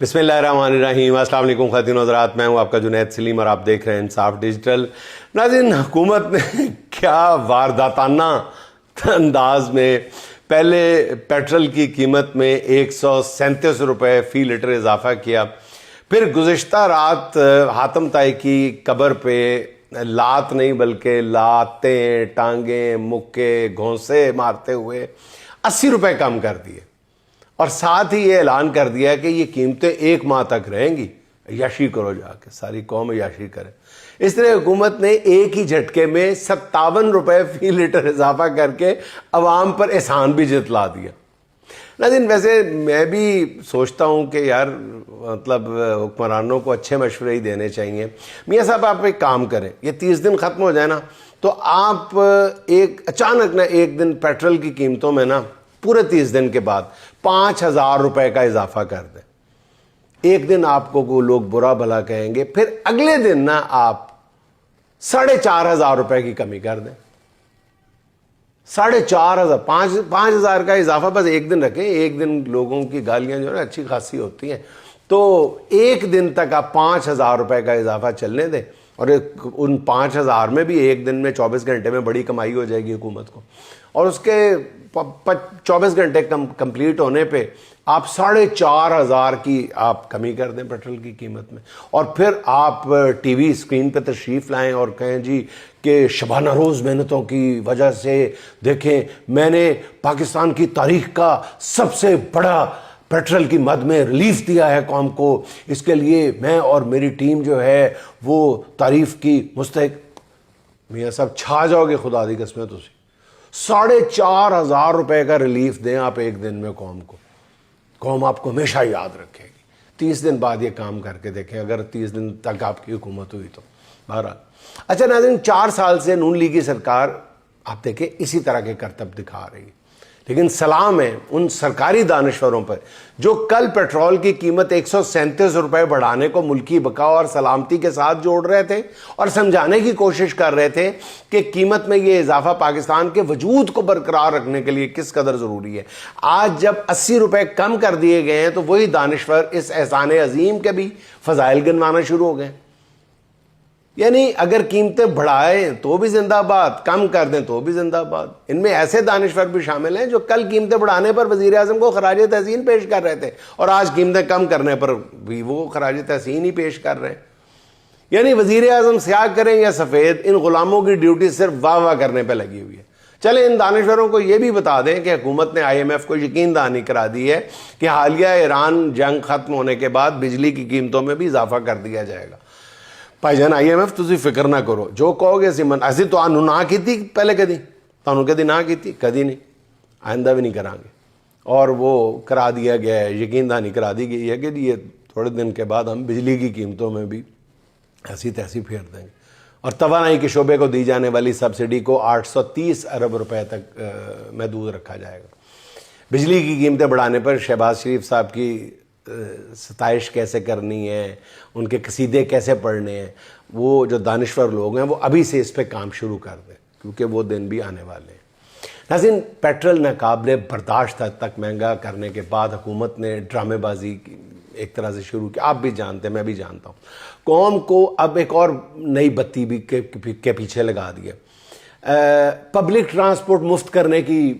بسم اللہ الرحمن الرحیم۔ السلام علیکم خواتین و حضرات، میں ہوں آپ کا جنید سلیم اور آپ دیکھ رہے ہیں انصاف ڈیجیٹل۔ ناظرین، حکومت نے کیا وارداتانہ انداز میں پہلے پیٹرول کی قیمت میں 137 روپے فی لیٹر اضافہ کیا، پھر گزشتہ رات حاتم طائی کی قبر پہ لات نہیں بلکہ لاتیں، ٹانگیں، مکے، گھونسے مارتے ہوئے 80 روپے کم کر دیے، اور ساتھ ہی یہ اعلان کر دیا کہ یہ قیمتیں 1 ماہ تک رہیں گی، عیاشی کرو، جا کے ساری قوم عیاشی کرے۔ اس طرح حکومت نے ایک ہی جھٹکے میں 57 روپے فی لیٹر اضافہ کر کے عوام پر احسان بھی جتلا دیا۔ لیکن ویسے میں بھی سوچتا ہوں کہ یار مطلب حکمرانوں کو اچھے مشورے ہی دینے چاہیے۔ میاں صاحب، آپ ایک کام کریں، یہ 30 دن ختم ہو جائے نا تو آپ اچانک ایک دن پیٹرول کی قیمتوں میں پورے 30 دن کے بعد 5000 روپے کا اضافہ کر دیں۔ ایک دن آپ کو لوگ برا بھلا کہیں گے، پھر اگلے دن آپ 4500 روپے کی کمی کر دیں۔ 4500، 5000 کا اضافہ بس ایک دن رکھیں۔ ایک دن لوگوں کی گالیاں جو اچھی خاصی ہوتی ہیں، تو ایک دن تک آپ 5000 روپے کا اضافہ چلنے دیں، اور ان 5000 میں بھی ایک دن میں 24 گھنٹے میں بڑی کمائی ہو جائے گی حکومت کو، اور اس کے 24 گھنٹے کمپلیٹ ہونے پہ آپ 4500 کی آپ کمی کر دیں پیٹرول کی قیمت میں، اور پھر آپ ٹی وی اسکرین پہ تشریف لائیں اور کہیں جی کہ شبانہ روز محنتوں کی وجہ سے دیکھیں میں نے پاکستان کی تاریخ کا سب سے بڑا پیٹرول کی مد میں ریلیف دیا ہے قوم کو، اس کے لیے میں اور میری ٹیم جو ہے وہ تعریف کی مستحق۔ میاں صاحب چھا جاؤ گے خدا دی قسمیں، تسی 4500 روپے کا ریلیف دیں آپ ایک دن میں قوم کو، قوم آپ کو ہمیشہ یاد رکھے گی۔ 30 دن بعد یہ کام کر کے دیکھیں، اگر 30 دن تک آپ کی حکومت ہوئی تو۔ بہرحال اچھا ناظرین، 4 سال سے نون لیگی سرکار آپ دیکھیں اسی طرح کے کرتب دکھا رہی ہے، لیکن سلام ہے ان سرکاری دانشوروں پر جو کل پیٹرول کی قیمت 137 روپے بڑھانے کو ملکی بقا اور سلامتی کے ساتھ جوڑ رہے تھے اور سمجھانے کی کوشش کر رہے تھے کہ قیمت میں یہ اضافہ پاکستان کے وجود کو برقرار رکھنے کے لیے کس قدر ضروری ہے۔ آج جب 80 روپے کم کر دیے گئے ہیں تو وہی دانشور اس احسان عظیم کے بھی فضائل گنوانا شروع ہو گئے۔ یعنی اگر قیمتیں بڑھائیں تو بھی زندہ باد، کم کر دیں تو بھی زندہ باد۔ ان میں ایسے دانشور بھی شامل ہیں جو کل قیمتیں بڑھانے پر وزیر اعظم کو خراج تحسین پیش کر رہے تھے، اور آج قیمتیں کم کرنے پر بھی وہ خراج تحسین ہی پیش کر رہے ہیں۔ یعنی وزیر اعظم سیاہ کریں یا سفید، ان غلاموں کی ڈیوٹی صرف واہ واہ کرنے پہ لگی ہوئی ہے۔ چلیں ان دانشوروں کو یہ بھی بتا دیں کہ حکومت نے IMF کو یقین دہانی کرا دی ہے کہ حالیہ ایران جنگ ختم ہونے کے بعد بجلی کی قیمتوں میں بھی اضافہ کر دیا جائے گا۔ بھائی جان IMF تسی فکر نہ کرو، جو کہو گے ایسی تو نہ کی تھی پہلے، کدی نہ کی تھی، کدی نہیں، آئندہ بھی نہیں کریں گے۔ اور وہ کرا دیا گیا ہے، یقین دہانی کرا دی گئی ہے کہ یہ تھوڑے دن کے بعد ہم بجلی کی قیمتوں میں بھی ایسی تیسی پھیر دیں گے، اور توانائی کے شعبے کو دی جانے والی سبسڈی کو 830 ارب روپے تک محدود رکھا جائے گا۔ بجلی کی قیمتیں بڑھانے پر شہباز شریف صاحب کی ستائش کیسے کرنی ہے، ان کے قصیدے کیسے پڑھنے ہیں، وہ جو دانشور لوگ ہیں وہ ابھی سے اس پہ کام شروع کر دیں، کیونکہ وہ دن بھی آنے والے ہیں۔ ناظرین، پیٹرول ناقابل برداشت حد تک مہنگا کرنے کے بعد حکومت نے ڈرامے بازی ایک طرح سے شروع کی۔ آپ بھی جانتے ہیں، میں بھی جانتا ہوں، قوم کو اب ایک اور نئی بتی بھی کے پیچھے لگا دیا۔ پبلک ٹرانسپورٹ مفت کرنے کی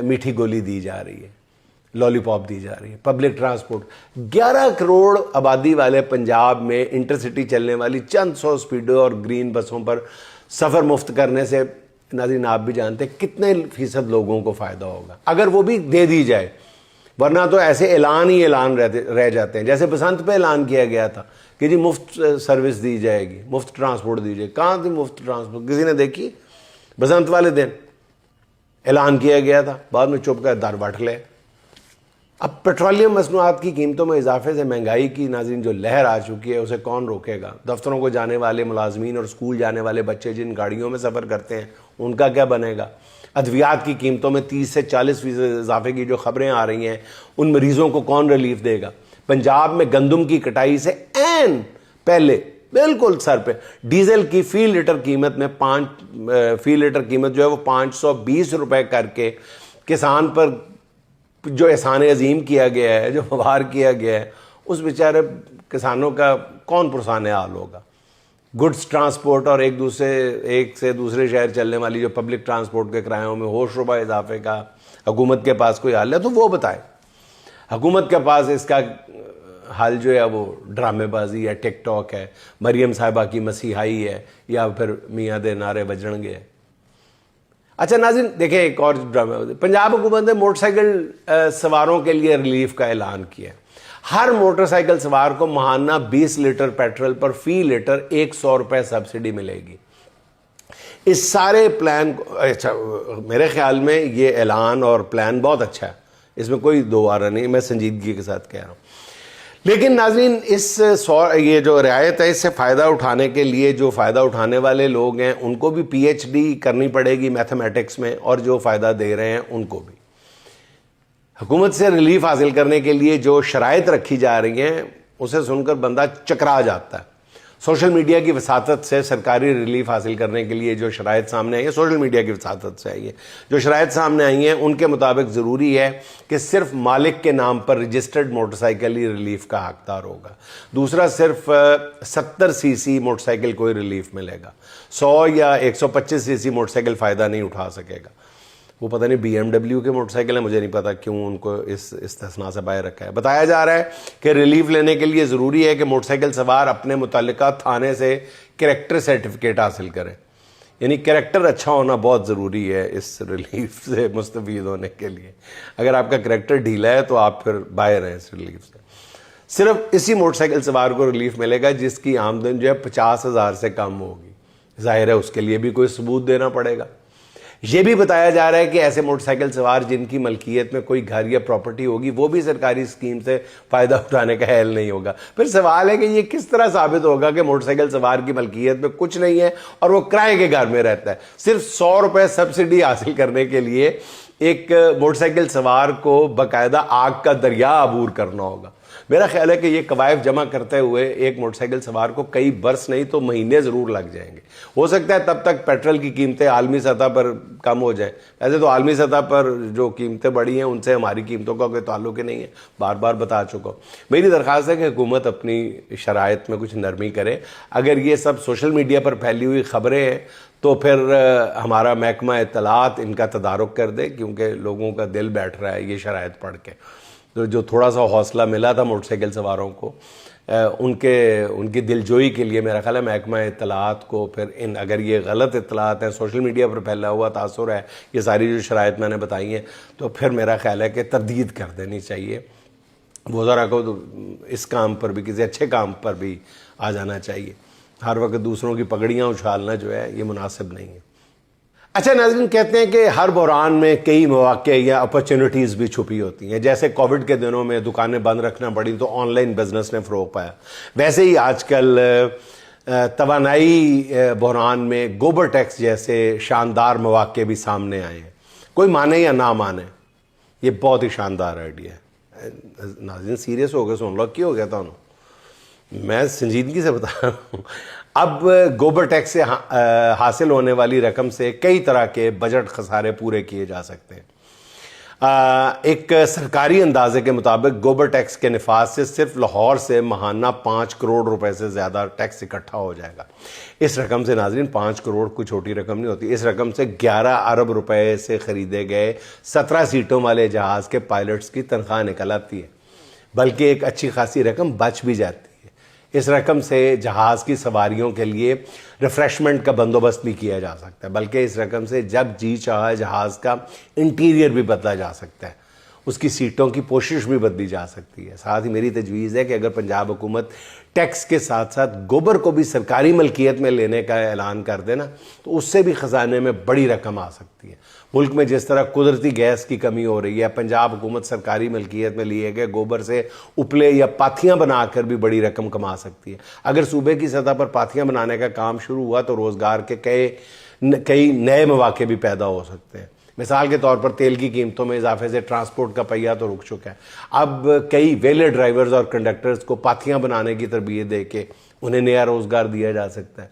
میٹھی گولی دی جا رہی ہے، لالی پاپ دی جا رہی ہے۔ پبلک ٹرانسپورٹ 11 کروڑ آبادی والے پنجاب میں انٹرسٹی چلنے والی چند 100 سپیڈو اور گرین بسوں پر سفر مفت کرنے سے ناظرین آپ بھی جانتے ہیں کتنے فیصد لوگوں کو فائدہ ہوگا اگر وہ بھی دے دی جائے، ورنہ تو ایسے اعلان ہی اعلان رہ جاتے ہیں۔ جیسے بسنت پہ اعلان کیا گیا تھا کہ جی مفت سروس دی جائے گی، مفت ٹرانسپورٹ دی جائے گی۔ کہاں تھی مفت ٹرانسپورٹ؟ کسی نے دیکھی؟ بسنت والے دن اعلان کیا گیا تھا، بعد میں چپ کر در بٹ لے۔ اب پیٹرولیم مصنوعات کی قیمتوں میں اضافے سے مہنگائی کی ناظرین جو لہر آ چکی ہے اسے کون روکے گا؟ دفتروں کو جانے والے ملازمین اور اسکول جانے والے بچے جن گاڑیوں میں سفر کرتے ہیں ان کا کیا بنے گا؟ ادویات کی قیمتوں میں 30 سے 40% اضافے کی جو خبریں آ رہی ہیں، ان مریضوں کو کون ریلیف دے گا؟ پنجاب میں گندم کی کٹائی سے عین پہلے بالکل سر پہ ڈیزل کی فی لیٹر قیمت میں فی لیٹر قیمت جو ہے وہ 520 روپے کر کے کسان پر جو احسان عظیم کیا گیا ہے، جو وار کیا گیا ہے، اس بیچارے کسانوں کا کون پرسان حال ہوگا؟ گڈس ٹرانسپورٹ اور ایک سے دوسرے شہر چلنے والی جو پبلک ٹرانسپورٹ کے کرایوں میں ہوش ربا اضافے کا حکومت کے پاس کوئی حل ہے تو وہ بتائے. حکومت کے پاس اس کا حل جو ہے وہ ڈرامے بازی ہے, ٹک ٹاک ہے, مریم صاحبہ کی مسیحائی ہے, یا پھر میاں دے نعرے بجن گے. اچھا ناظرین دیکھیں ایک اور ڈرامہ, پنجاب حکومت نے موٹر سائیکل سواروں کے لیے ریلیف کا اعلان کیا. ہر موٹر سائیکل سوار کو ماہانہ 20 لیٹر پیٹرول پر فی لیٹر 100 روپے سبسڈی ملے گی. اس سارے پلان اچھا میرے خیال میں یہ اعلان اور پلان بہت اچھا ہے, اس میں کوئی دو آرہ نہیں, میں سنجیدگی کے ساتھ کہہ رہا ہوں. لیکن ناظرین یہ جو رعایت ہے اس سے فائدہ اٹھانے کے لیے جو فائدہ اٹھانے والے لوگ ہیں ان کو بھی پی ایچ ڈی کرنی پڑے گی میتھمیٹکس میں, اور جو فائدہ دے رہے ہیں ان کو بھی. حکومت سے ریلیف حاصل کرنے کے لیے جو شرائط رکھی جا رہی ہیں اسے سن کر بندہ چکرا جاتا ہے. سوشل میڈیا کی وساطت سے سرکاری ریلیف حاصل کرنے کے لیے جو شرائط سامنے آئی ہیں, سوشل میڈیا کی وساطت سے آئی ہیں, جو شرائط سامنے آئی ہیں ان کے مطابق ضروری ہے کہ صرف مالک کے نام پر رجسٹرڈ موٹر سائیکل ہی ریلیف کا حقدار ہوگا. دوسرا صرف 70 سی سی موٹر سائیکل کو ہی ریلیف ملے گا. 100 یا 125 سی سی موٹر سائیکل فائدہ نہیں اٹھا سکے گا. وہ پتہ نہیں بی ایم ڈبلیو کے موٹر سائیکل ہیں, مجھے نہیں پتا کیوں ان کو اس استثناء سے باہر رکھا ہے. بتایا جا رہا ہے کہ ریلیف لینے کے لیے ضروری ہے کہ موٹر سائیکل سوار اپنے متعلقہ تھانے سے کریکٹر سرٹیفکیٹ حاصل کریں. یعنی کریکٹر اچھا ہونا بہت ضروری ہے اس ریلیف سے مستفید ہونے کے لیے. اگر آپ کا کریکٹر ڈھیلا ہے تو آپ پھر باہر ہیں اس ریلیف سے. صرف اسی موٹر سائیکل سوار کو ریلیف ملے گا جس کی آمدن جو ہے 50,000 سے کم ہوگی. ظاہر ہے اس کے لیے بھی کوئی ثبوت دینا پڑے گا. یہ بھی بتایا جا رہا ہے کہ ایسے موٹر سائیکل سوار جن کی ملکیت میں کوئی گھر یا پراپرٹی ہوگی وہ بھی سرکاری اسکیم سے فائدہ اٹھانے کا حل نہیں ہوگا. پھر سوال ہے کہ یہ کس طرح ثابت ہوگا کہ موٹر سائیکل سوار کی ملکیت میں کچھ نہیں ہے اور وہ کرائے کے گھر میں رہتا ہے. صرف 100 روپے سبسڈی حاصل کرنے کے لیے ایک موٹر سائیکل سوار کو باقاعدہ آگ کا دریا عبور کرنا ہوگا. میرا خیال ہے کہ یہ قوائف جمع کرتے ہوئے ایک موٹر سائیکل سوار کو کئی برس نہیں تو مہینے ضرور لگ جائیں گے. ہو سکتا ہے تب تک پیٹرول کی قیمتیں عالمی سطح پر کم ہو جائیں. ایسے تو عالمی سطح پر جو قیمتیں بڑھی ہیں ان سے ہماری قیمتوں کا کوئی تعلق ہی نہیں ہے, بار بار بتا چکا ہوں. میری درخواست ہے کہ حکومت اپنی شرائط میں کچھ نرمی کرے. اگر یہ سب سوشل میڈیا پر پھیلی ہوئی خبریں ہیں تو پھر ہمارا محکمہ اطلاعات ان کا تدارک کر دے, کیونکہ لوگوں کا دل بیٹھ رہا ہے یہ شرائط پڑھ کے. تو جو تھوڑا سا حوصلہ ملا تھا موٹر سائیکل سواروں کو ان کی دلجوئی کے لیے میرا خیال ہے محکمہ اطلاعات کو پھر اگر یہ غلط اطلاعات ہیں, سوشل میڈیا پر پھیلا ہوا تاثر ہے, یہ ساری جو شرائط میں نے بتائی ہیں, تو پھر میرا خیال ہے کہ تردید کر دینی چاہیے. وہ ذرا کو اس کام پر بھی کسی اچھے کام پر بھی آ جانا چاہیے. ہر وقت دوسروں کی پگڑیاں اچھالنا جو ہے یہ مناسب نہیں ہے. اچھا ناظرین, کہتے ہیں کہ ہر بحران میں کئی مواقع یا اپرچونٹیز بھی چھپی ہوتی ہیں. جیسے کووڈ کے دنوں میں دکانیں بند رکھنا پڑی تو آن لائن بزنس نے فروغ پایا, ویسے ہی آج کل توانائی بحران میں گوبر ٹیکس جیسے شاندار مواقع بھی سامنے آئے ہیں. کوئی مانے یا نہ مانے, یہ بہت ہی شاندار آئیڈیا ہے. ناظرین سیریس ہو گئے, سن لو کی ہو گیا تھا, میں سنجیدگی سے بتا رہا ہوں. اب گوبر ٹیکس سے حاصل ہونے والی رقم سے کئی طرح کے بجٹ خسارے پورے کیے جا سکتے ہیں. ایک سرکاری اندازے کے مطابق گوبر ٹیکس کے نفاذ سے صرف لاہور سے ماہانہ 5 کروڑ روپے سے زیادہ ٹیکس اکٹھا ہو جائے گا. اس رقم سے ناظرین 5 کروڑ کوئی چھوٹی رقم نہیں ہوتی. اس رقم سے 11 ارب روپے سے خریدے گئے 17 سیٹوں والے جہاز کے پائلٹس کی تنخواہ نکل آتی ہے, بلکہ ایک اچھی خاصی رقم بچ بھی جاتی ہے. اس رقم سے جہاز کی سواریوں کے لیے ریفریشمنٹ کا بندوبست بھی کیا جا سکتا ہے, بلکہ اس رقم سے جب جی چاہے جہاز کا انٹیریئر بھی بدلا جا سکتا ہے, اس کی سیٹوں کی پوشش بھی بدلی جا سکتی ہے. ساتھ ہی میری تجویز ہے کہ اگر پنجاب حکومت ٹیکس کے ساتھ ساتھ گوبر کو بھی سرکاری ملکیت میں لینے کا اعلان کر دے نا, تو اس سے بھی خزانے میں بڑی رقم آ سکتی ہے. ملک میں جس طرح قدرتی گیس کی کمی ہو رہی ہے, پنجاب حکومت سرکاری ملکیت میں لیے گئے گوبر سے اپلے یا پاتھیاں بنا کر بھی بڑی رقم کما سکتی ہے. اگر صوبے کی سطح پر پاتھیاں بنانے کا کام شروع ہوا تو روزگار کے کئی نئے مواقع بھی پیدا ہو سکتے ہیں. مثال کے طور پر تیل کی قیمتوں میں اضافے سے ٹرانسپورٹ کا پہیہ تو رک چکا ہے. اب کئی ویلے ڈرائیورز اور کنڈکٹرز کو پاتھیاں بنانے کی تربیت دے کے انہیں نیا روزگار دیا جا سکتا ہے.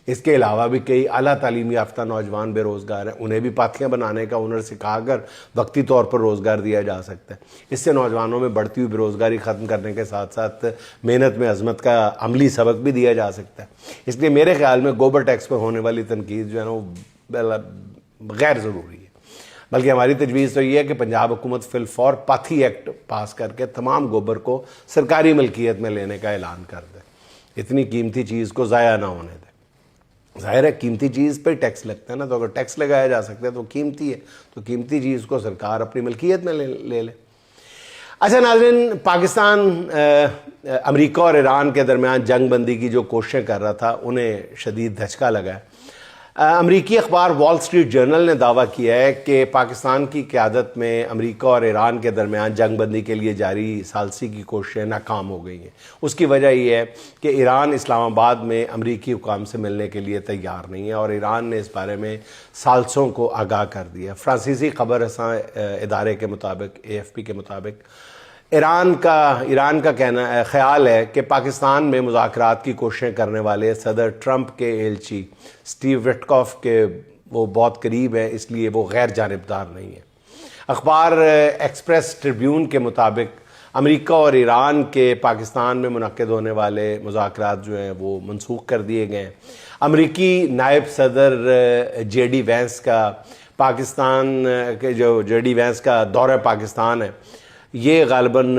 اس کے علاوہ بھی کئی اعلیٰ تعلیم یافتہ نوجوان بے روزگار ہیں، انہیں بھی پاتھیاں بنانے کا ہنر سکھا کر وقتی طور پر روزگار دیا جا سکتا ہے۔ اس سے نوجوانوں میں بڑھتی ہوئی بے روزگاری ختم کرنے کے ساتھ ساتھ محنت میں عظمت کا عملی سبق بھی دیا جا سکتا ہے۔ اس لیے میرے خیال میں گوبر ٹیکس پر ہونے والی تنقید جو ہے نا وہ غیر ضروری ہے، بلکہ ہماری تجویز تو یہ ہے کہ پنجاب حکومت فی الفور پاتھی ایکٹ پاس کر کے تمام گوبر کو سرکاری ملکیت میں لینے کا اعلان کر دے، اتنی قیمتی چیز کو ضائع نہ ہونے دے۔ ظاہر ہے قیمتی چیز پہ ٹیکس لگتا ہے نا، تو اگر ٹیکس لگایا جا سکتا ہے تو قیمتی ہے، تو قیمتی چیز کو سرکار اپنی ملکیت میں لے لے۔ اچھا ناظرین، پاکستان امریکہ اور ایران کے درمیان جنگ بندی کی جو کوششیں کر رہا تھا انہیں شدید دھچکا لگا ہے۔ امریکی اخبار وال اسٹریٹ جرنل نے دعویٰ کیا ہے کہ پاکستان کی قیادت میں امریکہ اور ایران کے درمیان جنگ بندی کے لیے جاری ثالثی کی کوششیں ناکام ہو گئی ہیں۔ اس کی وجہ یہ ہے کہ ایران اسلام آباد میں امریکی حکام سے ملنے کے لیے تیار نہیں ہے، اور ایران نے اس بارے میں ثالثوں کو آگاہ کر دیا۔ فرانسیسی خبر رساں ادارے کے مطابق، AFP کے مطابق، ایران کا خیال ہے کہ پاکستان میں مذاکرات کی کوششیں کرنے والے صدر ٹرمپ کے ایلچی سٹیو وٹکوف کے وہ بہت قریب ہیں، اس لیے وہ غیر جانبدار نہیں ہیں۔ اخبار ایکسپریس ٹریبیون کے مطابق امریکہ اور ایران کے پاکستان میں منعقد ہونے والے مذاکرات جو ہیں وہ منسوخ کر دیے گئے ہیں۔ امریکی نائب صدر JD وینس کا پاکستان کے جو JD وینس کا دورہ پاکستان ہے، یہ غالباً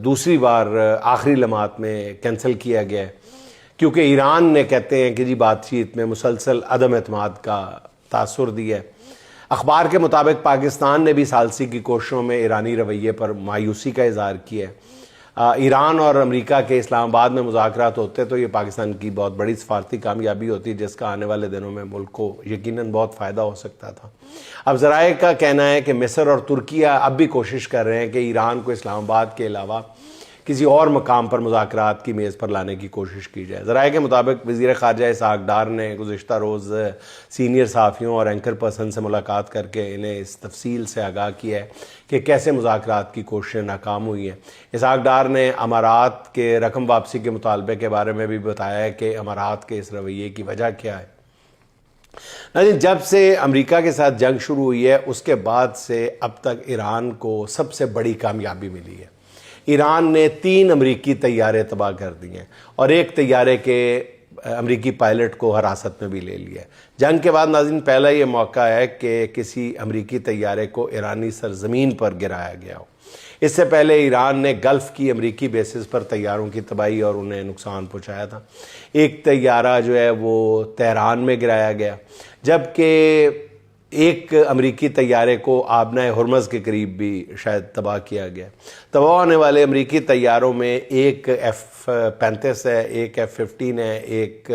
دوسری بار آخری لمحات میں کینسل کیا گیا ہے، کیونکہ ایران نے کہتے ہیں کہ جی بات چیت میں مسلسل عدم اعتماد کا تاثر دیا ہے۔ اخبار کے مطابق پاکستان نے بھی ثالثی کی کوششوں میں ایرانی رویے پر مایوسی کا اظہار کیا ہے۔ ایران اور امریکہ کے اسلام آباد میں مذاکرات ہوتے تو یہ پاکستان کی بہت بڑی سفارتی کامیابی ہوتی، جس کا آنے والے دنوں میں ملک کو یقیناً بہت فائدہ ہو سکتا تھا۔ اب ذرائع کا کہنا ہے کہ مصر اور ترکیہ اب بھی کوشش کر رہے ہیں کہ ایران کو اسلام آباد کے علاوہ کسی اور مقام پر مذاکرات کی میز پر لانے کی کوشش کی جائے۔ ذرائع کے مطابق وزیر خارجہ اسحاق ڈار نے گزشتہ روز سینئر صحافیوں اور اینکر پرسن سے ملاقات کر کے انہیں اس تفصیل سے آگاہ کیا ہے کہ کیسے مذاکرات کی کوششیں ناکام ہوئی ہیں۔ اسحاق ڈار نے امارات کے رقم واپسی کے مطالبے کے بارے میں بھی بتایا ہے کہ امارات کے اس رویے کی وجہ کیا ہے۔ لیکن جب سے امریکہ کے ساتھ جنگ شروع ہوئی ہے اس کے بعد سے اب تک ایران کو سب سے بڑی کامیابی ملی ہے۔ ایران نے 3 امریکی طیارے تباہ کر دیے ہیں اور ایک طیارے کے امریکی پائلٹ کو حراست میں بھی لے لیا ہے۔ جنگ کے بعد ناظرین پہلا یہ موقع ہے کہ کسی امریکی طیارے کو ایرانی سرزمین پر گرایا گیا ہو۔ اس سے پہلے ایران نے گلف کی امریکی بیسز پر طیاروں کی تباہی اور انہیں نقصان پہنچایا تھا۔ ایک طیارہ جو ہے وہ تہران میں گرایا گیا، جبکہ ایک امریکی طیارے کو آبنۂ ہرمز کے قریب بھی شاید تباہ کیا گیا۔ تباہ ہونے والے امریکی طیاروں میں ایک F-35 ہے، ایک F-15 ہے، ایک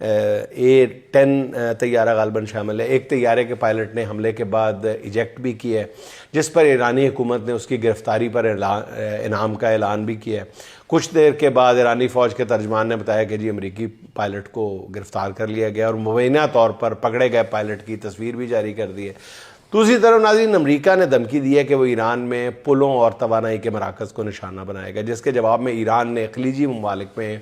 A-10 طیارہ غالباً شامل ہے۔ ایک طیارے کے پائلٹ نے حملے کے بعد ایجیکٹ بھی کیا ہے، جس پر ایرانی حکومت نے اس کی گرفتاری پر انعام کا اعلان بھی کیا ہے۔ کچھ دیر کے بعد ایرانی فوج کے ترجمان نے بتایا کہ جی امریکی پائلٹ کو گرفتار کر لیا گیا اور مبینہ طور پر پکڑے گئے پائلٹ کی تصویر بھی جاری کر دی ہے۔ دوسری طرف ناظرین امریکہ نے دھمکی دی ہے کہ وہ ایران میں پلوں اور توانائی کے مراکز کو نشانہ بنائے گا، جس کے جواب میں ایران نے خلیجی ممالک میں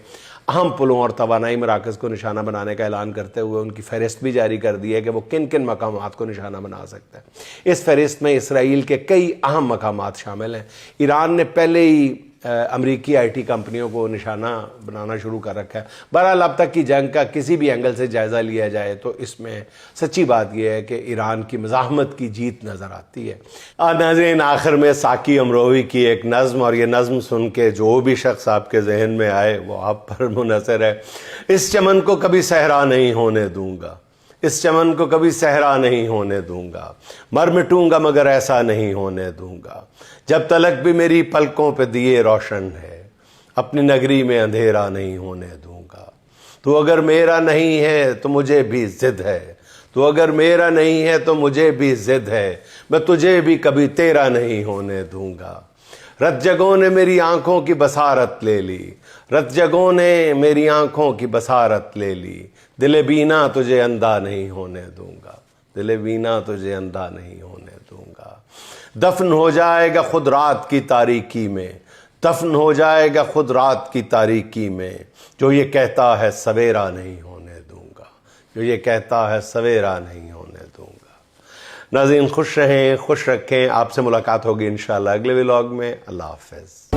اہم پلوں اور توانائی مراکز کو نشانہ بنانے کا اعلان کرتے ہوئے ان کی فہرست بھی جاری کر دی ہے کہ وہ کن کن مقامات کو نشانہ بنا سکتا ہے۔ اس فہرست میں اسرائیل کے کئی اہم مقامات شامل ہیں۔ ایران نے پہلے ہی امریکی IT کمپنیوں کو نشانہ بنانا شروع کر رکھا ہے۔ بہرحال اب تک کی جنگ کا کسی بھی اینگل سے جائزہ لیا جائے تو اس میں سچی بات یہ ہے کہ ایران کی مزاحمت کی جیت نظر آتی ہے۔ ناظرین آخر میں ساقی امروہی کی ایک نظم، اور یہ نظم سن کے جو بھی شخص آپ کے ذہن میں آئے وہ آپ پر منحصر ہے۔ اس چمن کو کبھی صحرا نہیں ہونے دوں گا، اس چمن کو کبھی صحرا نہیں ہونے دوں گا، مر مٹوں گا مگر ایسا نہیں ہونے دوں گا، جب تلک بھی میری پلکوں پہ دیے روشن ہے، اپنی نگری میں اندھیرا نہیں ہونے دوں گا۔ تو اگر میرا نہیں ہے تو مجھے بھی ضد ہے، تو اگر میرا نہیں ہے تو مجھے بھی ضد ہے، میں تجھے بھی کبھی تیرا نہیں ہونے دوں گا۔ رت جگوں نے میری آنکھوں کی بصارت لے لی، رت جگوں نے میری آنکھوں کی بصارت لے لی، دل بینا تجھے اندھا نہیں ہونے دوں گا، دل بینا تجھے اندھا نہیں ہونے دوں گا۔ دفن ہو جائے گا خود رات کی تاریکی میں، دفن ہو جائے گا خود رات کی تاریکی میں، جو یہ کہتا ہے سویرا نہیں ہونا۔ جو یہ کہتا ہے سویرا نہیں ہونے دوں گا۔ ناظرین خوش رہیں، خوش رکھیں، آپ سے ملاقات ہوگی انشاءاللہ اگلے ولاگ میں۔ اللہ حافظ۔